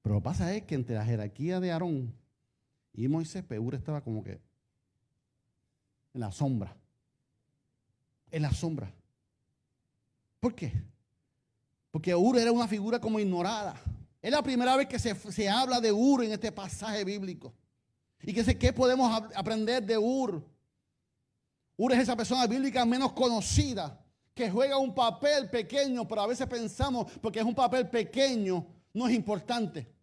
Pero lo que pasa es que entre la jerarquía de Aarón y Moisés, Ur estaba como que en la sombra. En la sombra. ¿Por qué? Porque Ur era una figura como ignorada. Es la primera vez que se habla de Ur en este pasaje bíblico. Y ¿qué podemos aprender de Ur? Ur es esa persona bíblica menos conocida, que juega un papel pequeño, pero a veces pensamos, porque es un papel pequeño, no es importante.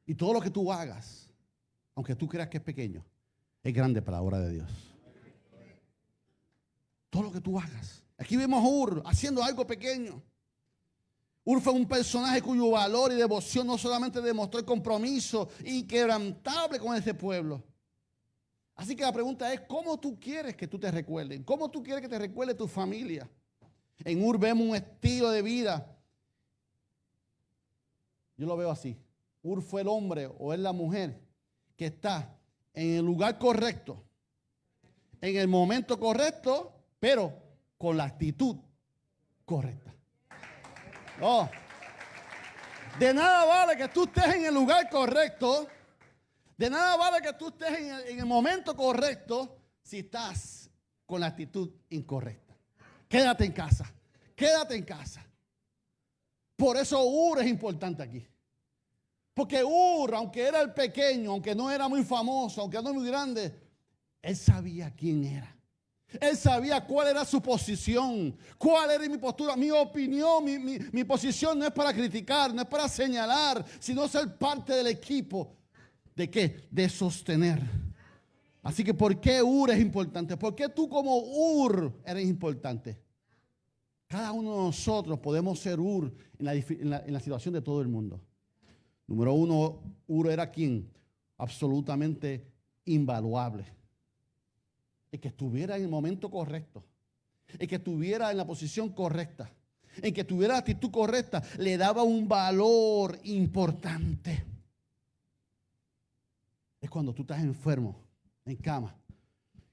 Y todo lo que tú hagas, aunque tú creas que es pequeño, es grande para la obra de Dios. Todo lo que tú hagas. Aquí vemos a Ur haciendo algo pequeño. Ur fue un personaje cuyo valor y devoción no solamente demostró el compromiso inquebrantable con ese pueblo. Así que la pregunta es, ¿cómo tú quieres que tú te recuerden? ¿Cómo tú quieres que te recuerde tu familia? En Ur vemos un estilo de vida. Yo lo veo así. Ur fue el hombre o es la mujer que está en el lugar correcto, en el momento correcto, pero con la actitud correcta. Oh, de nada vale que tú estés en el lugar correcto, de nada vale que tú estés en el momento correcto si estás con la actitud incorrecta. Quédate en casa, quédate en casa. Por eso Ur es importante aquí. Porque Ur, aunque era el pequeño, aunque no era muy famoso, aunque no era muy grande, él sabía quién era. Él sabía cuál era su posición, cuál era mi postura, mi opinión, mi posición no es para criticar, no es para señalar, sino ser parte del equipo. ¿De qué? De sostener. Así que ¿por qué Ur es importante? ¿Por qué tú como Ur eres importante? Cada uno de nosotros podemos ser Ur en la situación de todo el mundo. Número 1, Ur era ¿quién? Absolutamente invaluable. El que estuviera en el momento correcto, el que estuviera en la posición correcta, el que tuviera la actitud correcta, le daba un valor importante. Es cuando tú estás enfermo, en cama,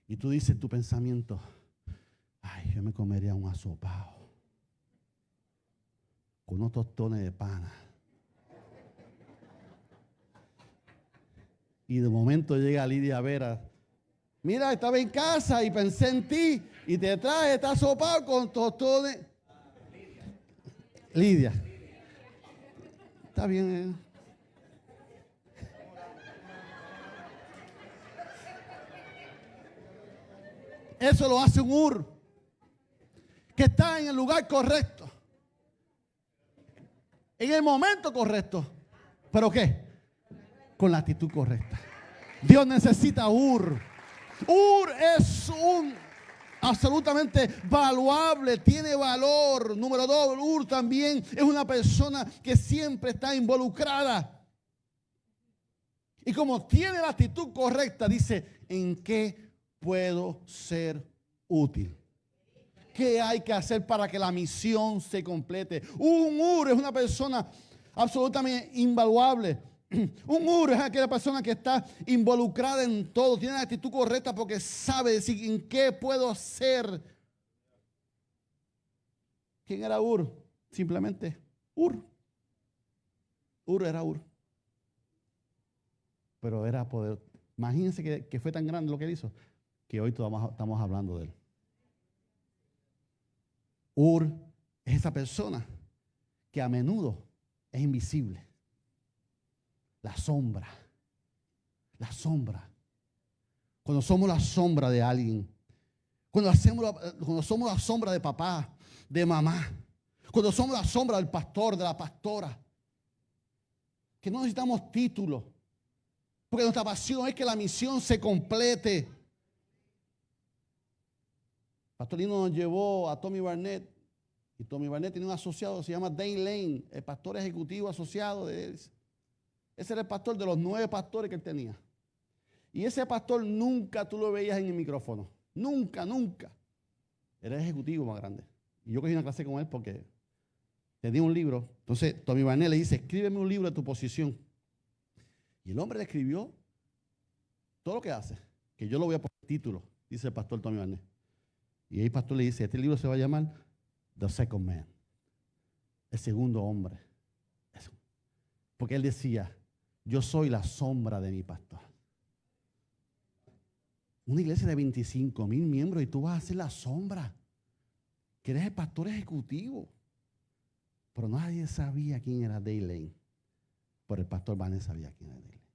y tú dices en tu pensamiento, ay, yo me comería un asopao con unos tostones de pana. Y de momento llega Lidia Vera. Mira, estaba en casa y pensé en ti y te traje esta sopa con tostones. Lidia. Está bien. Eso lo hace un Ur que está en el lugar correcto, en el momento correcto. ¿Pero qué? Con la actitud correcta. Dios necesita Ur. Ur es absolutamente valuable, tiene valor. Número 2, Ur también es una persona que siempre está involucrada. Y como tiene la actitud correcta, dice, ¿en qué puedo ser útil? ¿Qué hay que hacer para que la misión se complete? Un Ur es una persona absolutamente invaluable. Un Ur es aquella persona que está involucrada en todo, tiene la actitud correcta porque sabe decir en qué puedo ser ¿Quién era Ur? Simplemente Ur. Ur era Ur. Pero era poder. Imagínense que fue tan grande lo que él hizo, que hoy estamos hablando de él. Ur es esa persona que a menudo es invisible. La sombra. La sombra. Cuando somos la sombra de alguien. Cuando somos la sombra de papá, de mamá. Cuando somos la sombra del pastor, de la pastora. Que no necesitamos títulos. Porque nuestra pasión es que la misión se complete. Pastor Lino nos llevó a Tommy Barnett. Y Tommy Barnett tiene un asociado que se llama Dane Lane, el pastor ejecutivo asociado de él. Ese era el pastor de los 9 pastores que él tenía. Y ese pastor nunca tú lo veías en el micrófono. Nunca, nunca. Era el ejecutivo más grande. Y yo cogí una clase con él porque tenía un libro. Entonces Tommy Barnett le dice, escríbeme un libro de tu posición. Y el hombre le escribió todo lo que hace. Que yo lo voy a poner título, dice el pastor Tommy Barnett. Y ahí el pastor le dice, este libro se va a llamar The Second Man. El segundo hombre. Porque él decía, yo soy la sombra de mi pastor. Una iglesia de 25,000 miembros y tú vas a ser la sombra. Que eres el pastor ejecutivo. Pero nadie sabía quién era Dane Lane. Pero el pastor Barnett sabía quién era Dane Lane.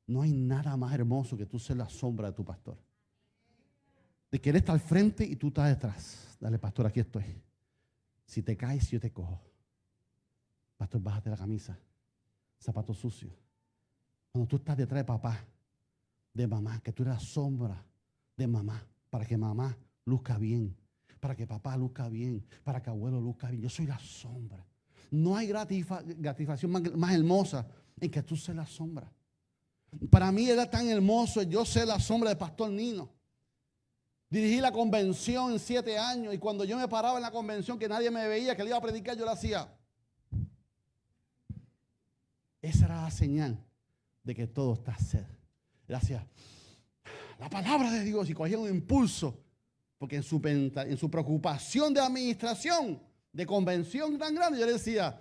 No hay nada más hermoso que tú ser la sombra de tu pastor. De que él está al frente y tú estás detrás. Dale, pastor, aquí estoy. Si te caes, yo te cojo. Pastor, bájate la camisa. Zapatos sucios. Cuando tú estás detrás de papá, de mamá, que tú eres la sombra de mamá, para que mamá luzca bien, para que papá luzca bien, para que abuelo luzca bien. Yo soy la sombra. No hay gratificación más hermosa en que tú seas la sombra. Para mí era tan hermoso yo ser la sombra del pastor Nino. Dirigí la convención en 7 años y cuando yo me paraba en la convención que nadie me veía, que le iba a predicar, yo lo hacía. Esa era la señal de que todo está cerca. Él hacía la palabra de Dios y cogía un impulso, porque en su preocupación de administración, de convención tan grande, yo le decía,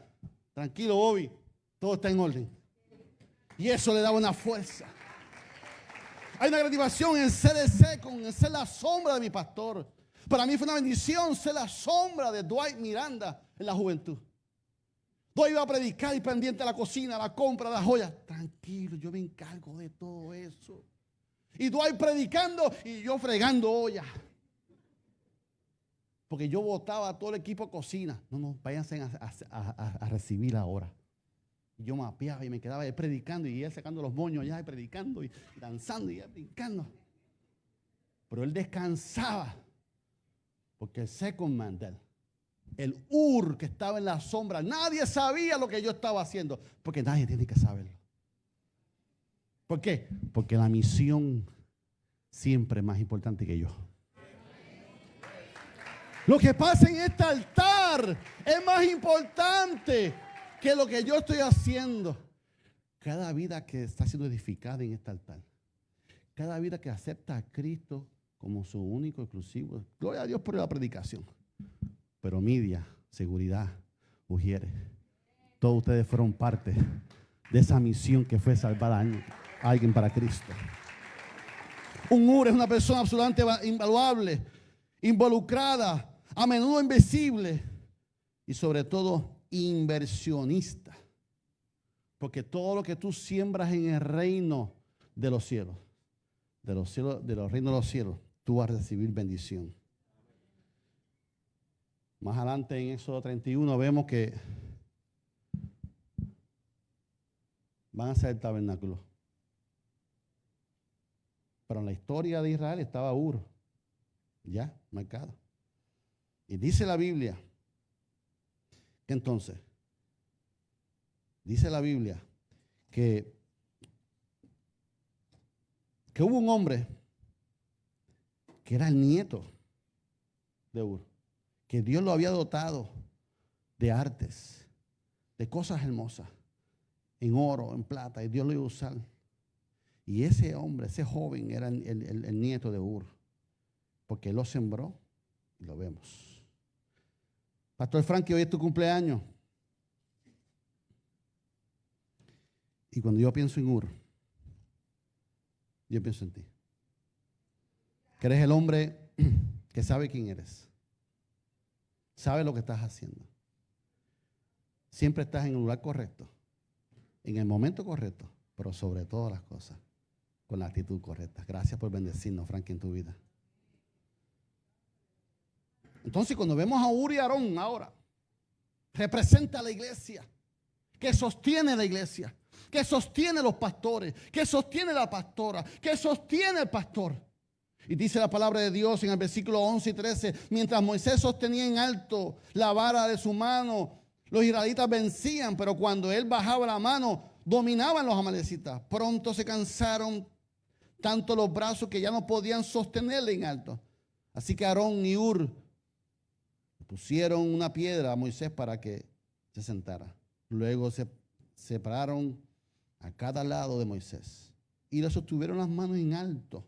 tranquilo Bobby, todo está en orden. Y eso le daba una fuerza. Hay una gratificación en ser el second, en ser la sombra de mi pastor. Para mí fue una bendición ser la sombra de Dwight Miranda en la juventud. Dwight iba a predicar y pendiente a la cocina, la compra, las joyas. Tranquilo, yo me encargo de todo eso. Y Dwight predicando y yo fregando ollas. Porque yo botaba a todo el equipo de cocina. No, váyanse a recibir ahora. Y yo mapeaba y me quedaba ahí predicando y él sacando los moños allá y predicando y danzando y brincando. Pero él descansaba porque el second man de él, el Ur que estaba en la sombra, nadie sabía lo que yo estaba haciendo, porque nadie tiene que saberlo. ¿Por qué? Porque la misión siempre es más importante que yo. Lo que pasa en este altar es más importante que lo que yo estoy haciendo. Cada vida que está siendo edificada en este altar, cada vida que acepta a Cristo como su único exclusivo, gloria a Dios por la predicación. Pero media, seguridad, Ujieres, todos ustedes fueron parte de esa misión que fue salvar a alguien para Cristo. Un Ur es una persona absolutamente invaluable, involucrada, a menudo invisible y sobre todo inversionista. Porque todo lo que tú siembras en el reino de los cielos, de los reinos de los cielos, tú vas a recibir bendición. Más adelante en Éxodo 31 vemos que van a hacer el tabernáculo. Pero en la historia de Israel estaba Ur, ya marcado. Y dice la Biblia que entonces, dice la Biblia que hubo un hombre que era el nieto de Ur, que Dios lo había dotado de artes, de cosas hermosas, en oro, en plata, y Dios lo iba a usar. Y ese hombre, ese joven, era el nieto de Ur, porque él lo sembró y lo vemos. Pastor Frankie, hoy es tu cumpleaños. Y cuando yo pienso en Ur, yo pienso en ti. Que eres el hombre que sabe quién eres. Sabe lo que estás haciendo. Siempre estás en el lugar correcto, en el momento correcto, pero sobre todas las cosas, con la actitud correcta. Gracias por bendecirnos, Frankie, en tu vida. Entonces, cuando vemos a Ur y Aarón ahora, representa a la iglesia, que sostiene la iglesia, que sostiene los pastores, que sostiene la pastora, que sostiene el pastor. Y dice la palabra de Dios en el versículo 11 y 13, mientras Moisés sostenía en alto la vara de su mano, los israelitas vencían, pero cuando él bajaba la mano, dominaban los amalecitas. Pronto se cansaron tanto los brazos que ya no podían sostenerle en alto. Así que Aarón y Ur pusieron una piedra a Moisés para que se sentara. Luego se separaron a cada lado de Moisés y le sostuvieron las manos en alto.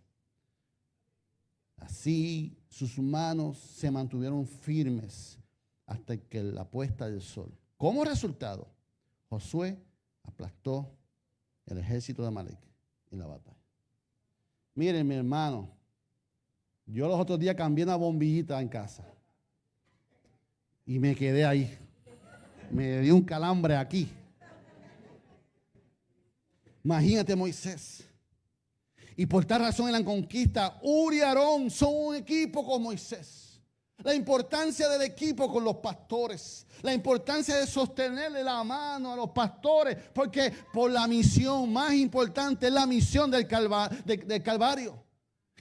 Así sus manos se mantuvieron firmes hasta que la puesta del sol. Como resultado, Josué aplastó el ejército de Amalek en la batalla. Miren, mi hermano, yo los otros días cambié una bombillita en casa y me quedé ahí. Me dio un calambre aquí. Imagínate Moisés. Y por tal razón en la conquista, Ur y Aarón son un equipo con Moisés. La importancia del equipo con los pastores. La importancia de sostenerle la mano a los pastores. Porque por la misión más importante es la misión del Calvario.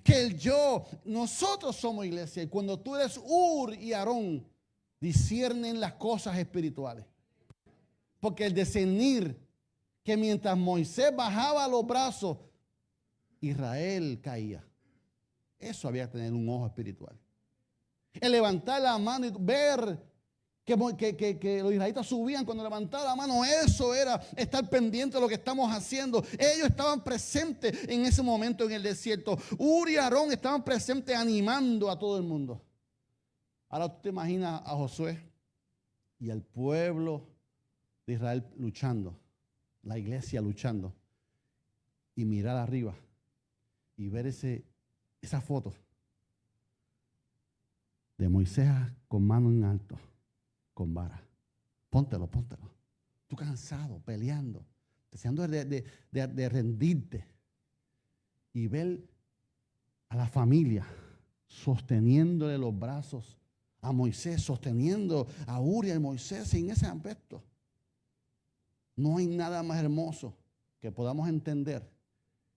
Que el yo, nosotros somos iglesia. Y cuando tú eres Ur y Aarón, disciernen las cosas espirituales. Porque el discernir que mientras Moisés bajaba los brazos, Israel caía. Eso había que tener un ojo espiritual. El levantar la mano y ver que los israelitas subían cuando levantaban la mano, eso era estar pendiente de lo que estamos haciendo. Ellos estaban presentes en ese momento en el desierto. Ur y Aarón estaban presentes animando a todo el mundo. Ahora tú te imaginas a Josué y al pueblo de Israel luchando, la iglesia luchando, y mirar arriba y ver esa foto de Moisés con mano en alto, con vara. Póntelo. Tú cansado, peleando, deseando de rendirte. Y ver a la familia sosteniéndole los brazos a Moisés, sosteniendo a Uri y a Moisés en ese aspecto. No hay nada más hermoso que podamos entender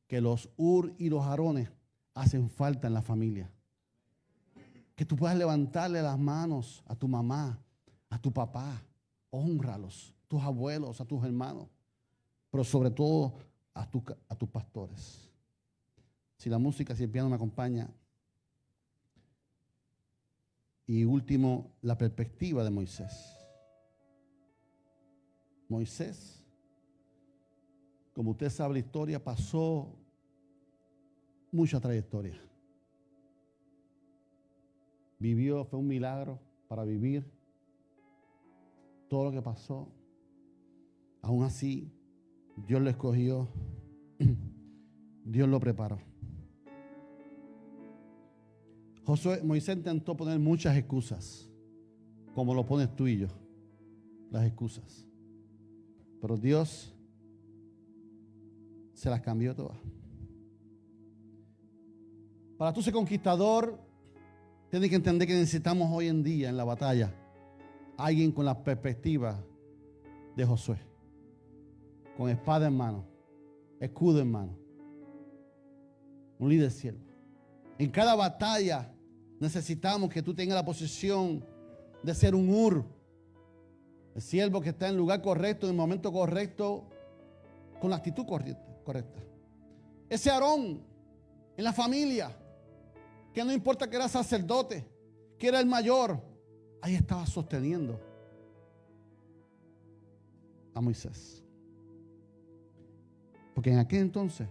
que los Ur y los Aarones hacen falta en la familia. Que tú puedas levantarle las manos a tu mamá, a tu papá, hónralos, a tus abuelos, a tus hermanos, pero sobre todo a tus pastores. Si la música, si el piano me acompaña. Y último, la perspectiva de Moisés. Moisés, como usted sabe la historia, pasó mucha trayectoria. Vivió, fue un milagro para vivir todo lo que pasó. Aún así, Dios lo escogió, Dios lo preparó. Moisés intentó poner muchas excusas, como lo pones tú y yo, las excusas. Pero Dios se las cambió todas. Para tú ser conquistador, tienes que entender que necesitamos hoy en día en la batalla alguien con la perspectiva de Josué, con espada en mano, escudo en mano, un líder siervo. En cada batalla necesitamos que tú tengas la posición de ser un Ur, el siervo que está en el lugar correcto, en el momento correcto, con la actitud correcta. Ese Aarón en la familia, que no importa que era sacerdote, que era el mayor, ahí estaba sosteniendo a Moisés. Porque en aquel entonces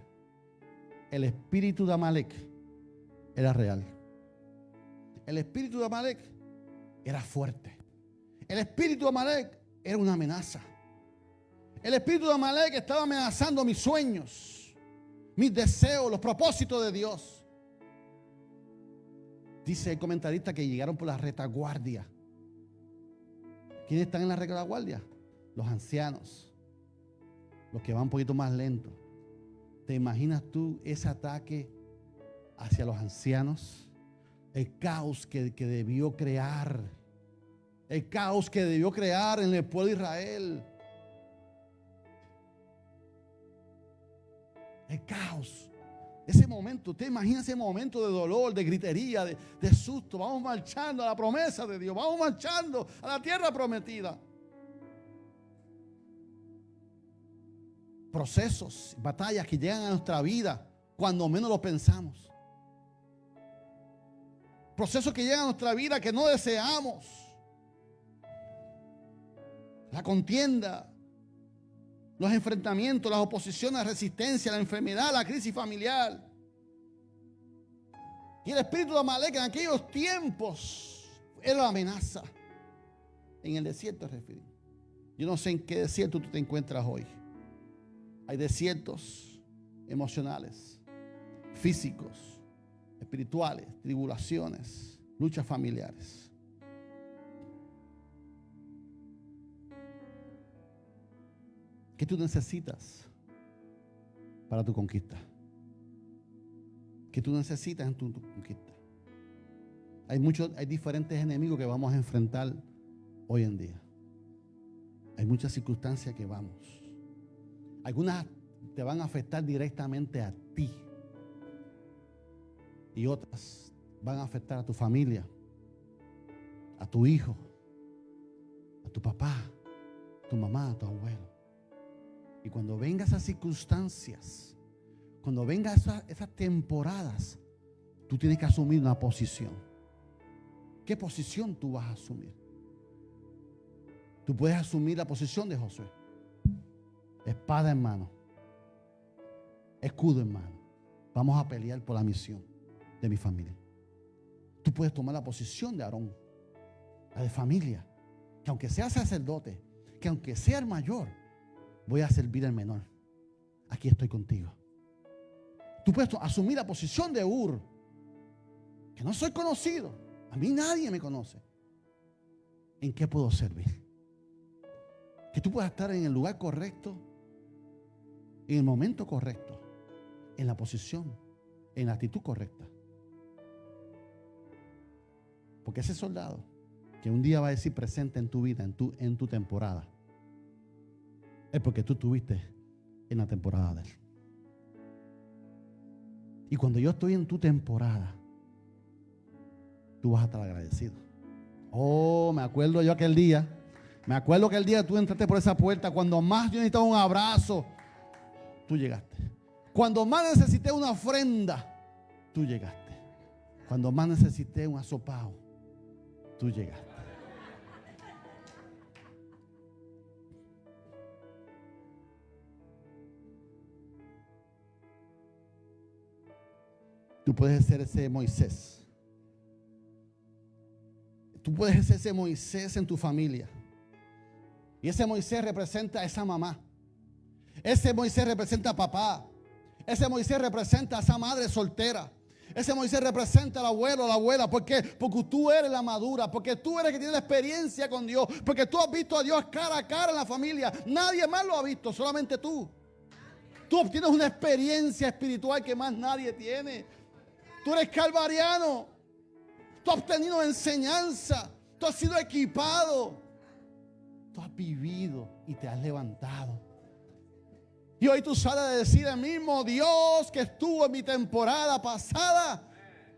el espíritu de Amalek era real. El espíritu de Amalek era fuerte. El espíritu de Amalek era una amenaza. El espíritu de Amalek estaba amenazando mis sueños, mis deseos, los propósitos de Dios. Dice el comentarista que llegaron por la retaguardia. ¿Quiénes están en la retaguardia? Los ancianos, los que van un poquito más lento. ¿Te imaginas tú ese ataque hacia los ancianos? El caos que debió crear. El caos que debió crear en el pueblo de Israel. El caos. Ese momento, ¿te imaginas ese momento de dolor, de gritería, de susto? Vamos marchando a la promesa de Dios. Vamos marchando a la tierra prometida. Procesos, batallas que llegan a nuestra vida cuando menos lo pensamos. Procesos que llegan a nuestra vida que no deseamos. La contienda, los enfrentamientos, las oposiciones, la resistencia, la enfermedad, la crisis familiar. Y el espíritu de Amalek en aquellos tiempos era la amenaza. En el desierto, refiero. Yo no sé en qué desierto tú te encuentras hoy. Hay desiertos emocionales, físicos, espirituales, tribulaciones, luchas familiares. ¿Qué tú necesitas para tu conquista? ¿Qué tú necesitas en tu conquista? Hay diferentes enemigos que vamos a enfrentar hoy en día. Hay muchas circunstancias que vamos. Algunas te van a afectar directamente a ti. Y otras van a afectar a tu familia, a tu hijo, a tu papá, a tu mamá, a tu abuelo. Y cuando vengan esas circunstancias, cuando vengan esas temporadas, tú tienes que asumir una posición. ¿Qué posición tú vas a asumir? Tú puedes asumir la posición de Josué. Espada en mano, escudo en mano. Vamos a pelear por la misión de mi familia. Tú puedes tomar la posición de Aarón, la de familia, que aunque sea sacerdote, que aunque sea el mayor, voy a servir al menor. Aquí estoy contigo. Tú puedes asumir la posición de Ur, que no soy conocido. A mí nadie me conoce. ¿En qué puedo servir? Que tú puedas estar en el lugar correcto, en el momento correcto, en la posición, en la actitud correcta. Porque ese soldado que un día va a decir presente en tu vida, en tu temporada, es porque tú estuviste en la temporada de él. Y cuando yo estoy en tu temporada, tú vas a estar agradecido. Oh, me acuerdo yo aquel día. Me acuerdo que el día que tú entraste por esa puerta, cuando más yo necesitaba un abrazo, tú llegaste. Cuando más necesité una ofrenda, tú llegaste. Cuando más necesité un asopao, tú llegaste. Tú puedes ser ese Moisés. Tú puedes ser ese Moisés en tu familia. Y ese Moisés representa a esa mamá. Ese Moisés representa a papá. Ese Moisés representa a esa madre soltera. Ese Moisés representa al abuelo, a la abuela. ¿Por qué? Porque tú eres la madura. Porque tú eres el que tiene la experiencia con Dios. Porque tú has visto a Dios cara a cara en la familia. Nadie más lo ha visto, solamente tú. Tú obtienes una experiencia espiritual que más nadie tiene. Tú eres calvariano. Tú has obtenido enseñanza. Tú has sido equipado. Tú has vivido y te has levantado. Y hoy tú sales a decir: el mismo Dios que estuvo en mi temporada pasada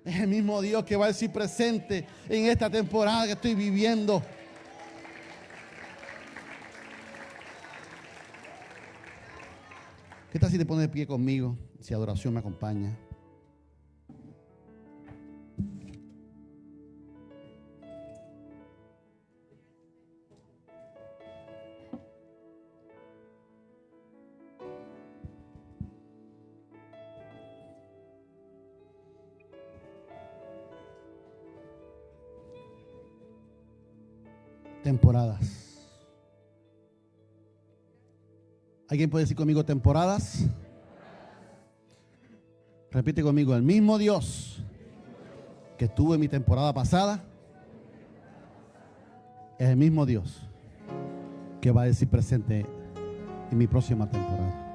es el mismo Dios que va a decir presente en esta temporada que estoy viviendo. ¿Qué tal si te pones de pie conmigo? Si adoración me acompaña. temporadas. ¿Alguien puede decir conmigo temporadas? Repite conmigo, el mismo Dios que estuvo en mi temporada pasada es el mismo Dios que va a decir presente en mi próxima temporada.